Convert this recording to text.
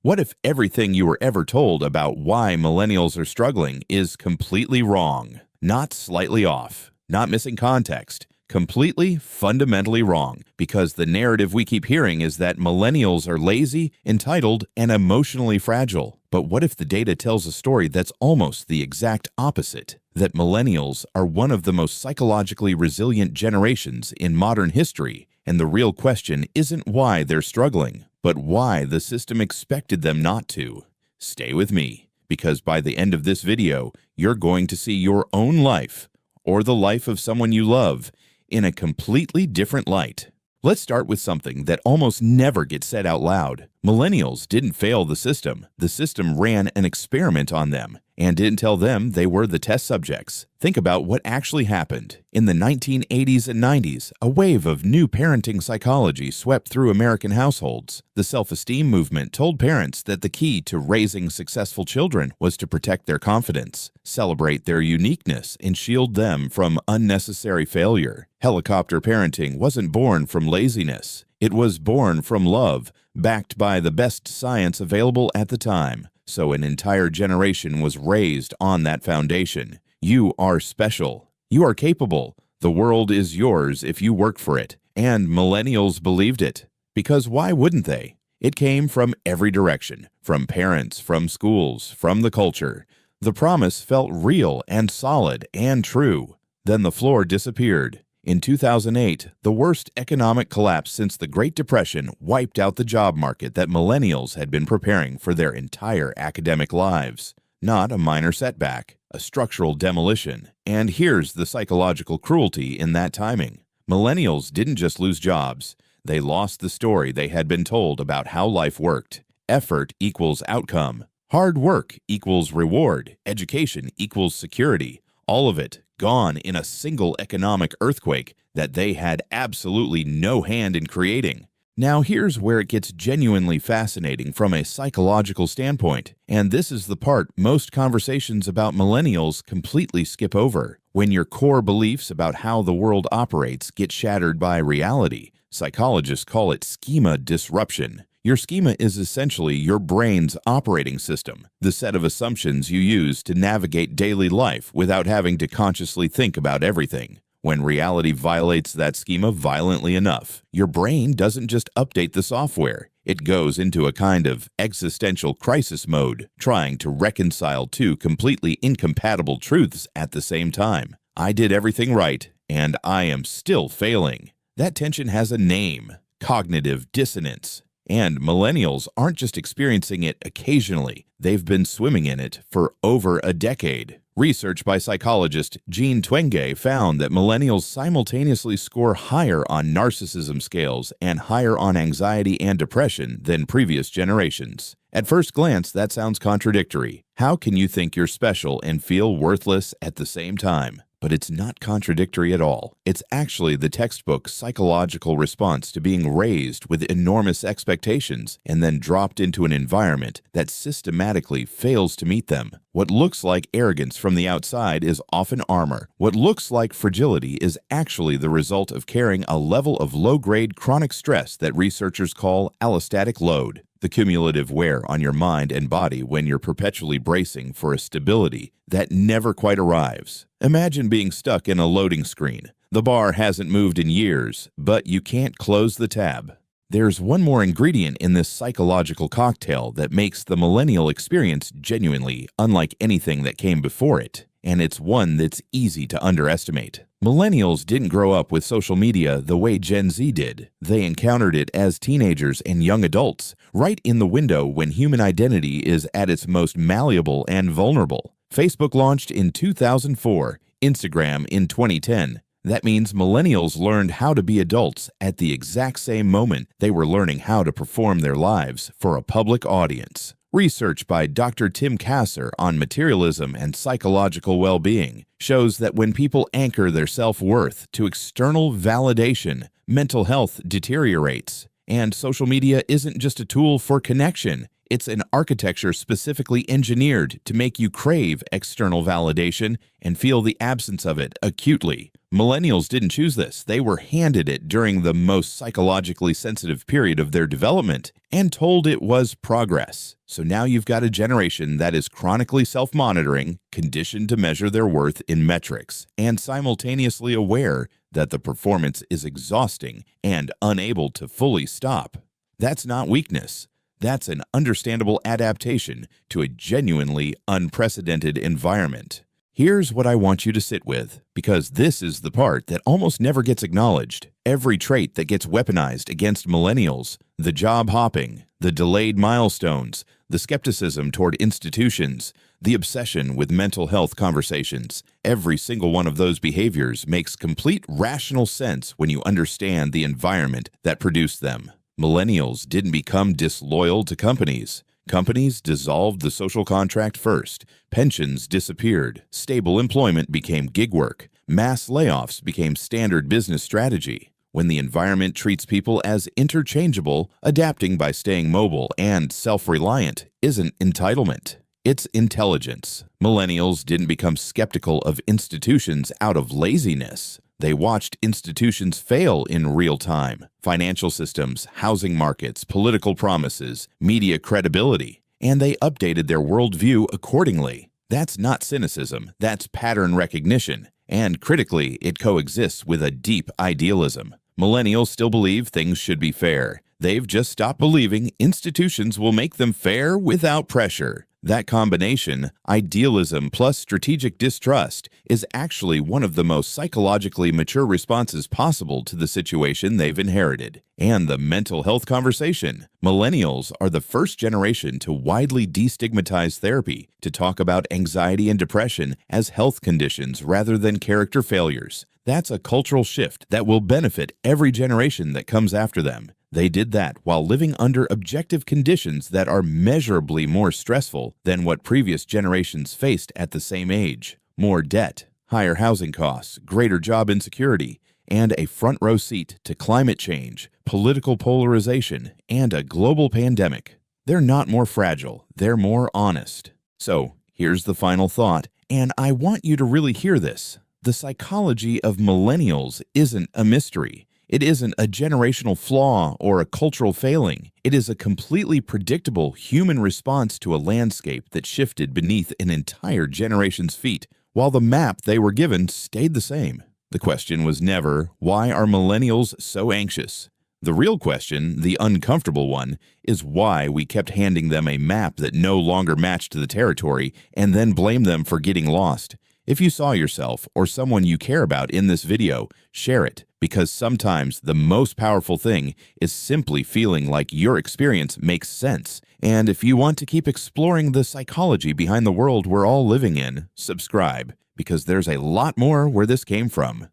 What if everything you were ever told about why millennials are struggling is completely wrong? Not slightly off, not missing context, completely, fundamentally wrong, because the narrative we keep hearing is that millennials are lazy, entitled, and emotionally fragile. But what if the data tells a story that's almost the exact opposite? That millennials are one of the most psychologically resilient generations in modern history, and the real question isn't why they're struggling, but why the system expected them not to. Stay with me, because by the end of this video, you're going to see your own life, or the life of someone you love, in a completely different light. Let's start with something that almost never gets said out loud. Millennials didn't fail the system. The system ran an experiment on them and didn't tell them they were the test subjects. Think about what actually happened. In the 1980s and 90s, a wave of new parenting psychology swept through American households. The self-esteem movement told parents that the key to raising successful children was to protect their confidence, celebrate their uniqueness, and shield them from unnecessary failure. Helicopter parenting wasn't born from laziness. It was born from love, backed by the best science available at the time. So an entire generation was raised on that foundation. You are special. You are capable. The world is yours if you work for it. And millennials believed it. Because why wouldn't they? It came from every direction, from parents, from schools, from the culture. The promise felt real and solid and true. Then the floor disappeared. In 2008, the worst economic collapse since the Great Depression wiped out the job market that millennials had been preparing for their entire academic lives. Not a minor setback, a structural demolition. And here's the psychological cruelty in that timing. Millennials didn't just lose jobs. They lost the story they had been told about how life worked. Effort equals outcome. Hard work equals reward. Education equals security. All of it gone in a single economic earthquake that they had absolutely no hand in creating. Now here's where it gets genuinely fascinating from a psychological standpoint, and this is the part most conversations about millennials completely skip over. When your core beliefs about how the world operates get shattered by reality, psychologists call it schema disruption. Your schema is essentially your brain's operating system, the set of assumptions you use to navigate daily life without having to consciously think about everything. When reality violates that schema violently enough, your brain doesn't just update the software. It goes into a kind of existential crisis mode, trying to reconcile two completely incompatible truths at the same time. I did everything right, and I am still failing. That tension has a name: cognitive dissonance. And millennials aren't just experiencing it occasionally. They've been swimming in it for over a decade. Research by psychologist Jean Twenge found that millennials simultaneously score higher on narcissism scales and higher on anxiety and depression than previous generations. At first glance, that sounds contradictory. How can you think you're special and feel worthless at the same time? But it's not contradictory at all. It's actually the textbook psychological response to being raised with enormous expectations and then dropped into an environment that systematically fails to meet them. What looks like arrogance from the outside is often armor. What looks like fragility is actually the result of carrying a level of low-grade chronic stress that researchers call allostatic load. The cumulative wear on your mind and body when you're perpetually bracing for a stability that never quite arrives. Imagine being stuck in a loading screen. The bar hasn't moved in years, but you can't close the tab. There's one more ingredient in this psychological cocktail that makes the millennial experience genuinely unlike anything that came before it, and it's one that's easy to underestimate. Millennials didn't grow up with social media the way Gen Z did. They encountered it as teenagers and young adults, right in the window when human identity is at its most malleable and vulnerable. Facebook launched in 2004, Instagram in 2010. That means millennials learned how to be adults at the exact same moment they were learning how to perform their lives for a public audience. Research by Dr. Tim Kasser on materialism and psychological well-being shows that when people anchor their self-worth to external validation, mental health deteriorates. And social media isn't just a tool for connection. It's an architecture specifically engineered to make you crave external validation and feel the absence of it acutely. Millennials didn't choose this. They were handed it during the most psychologically sensitive period of their development and told it was progress. So now you've got a generation that is chronically self-monitoring, conditioned to measure their worth in metrics, and simultaneously aware that the performance is exhausting and unable to fully stop. That's not weakness. That's an understandable adaptation to a genuinely unprecedented environment. Here's what I want you to sit with, because this is the part that almost never gets acknowledged. Every trait that gets weaponized against millennials, the job hopping, the delayed milestones, the skepticism toward institutions, the obsession with mental health conversations, every single one of those behaviors makes complete rational sense when you understand the environment that produced them. Millennials didn't become disloyal to companies. Companies dissolved the social contract first, pensions disappeared, stable employment became gig work, mass layoffs became standard business strategy. When the environment treats people as interchangeable, adapting by staying mobile and self-reliant isn't entitlement. It's intelligence. Millennials didn't become skeptical of institutions out of laziness. They watched institutions fail in real time: financial systems, housing markets, political promises, media credibility, and they updated their worldview accordingly. That's not cynicism, that's pattern recognition, and critically, it coexists with a deep idealism. Millennials still believe things should be fair. They've just stopped believing institutions will make them fair without pressure. That combination, idealism plus strategic distrust, is actually one of the most psychologically mature responses possible to the situation they've inherited. And the mental health conversation. Millennials are the first generation to widely destigmatize therapy, to talk about anxiety and depression as health conditions rather than character failures. That's a cultural shift that will benefit every generation that comes after them. They did that while living under objective conditions that are measurably more stressful than what previous generations faced at the same age. More debt, higher housing costs, greater job insecurity, and a front-row seat to climate change, political polarization, and a global pandemic. They're not more fragile, they're more honest. So, here's the final thought, and I want you to really hear this. The psychology of millennials isn't a mystery. It isn't a generational flaw or a cultural failing. It is a completely predictable human response to a landscape that shifted beneath an entire generation's feet, while the map they were given stayed the same. The question was never, why are millennials so anxious? The real question, the uncomfortable one, is why we kept handing them a map that no longer matched the territory and then blamed them for getting lost. If you saw yourself or someone you care about in this video, share it, because sometimes the most powerful thing is simply feeling like your experience makes sense. And if you want to keep exploring the psychology behind the world we're all living in, subscribe, because there's a lot more where this came from.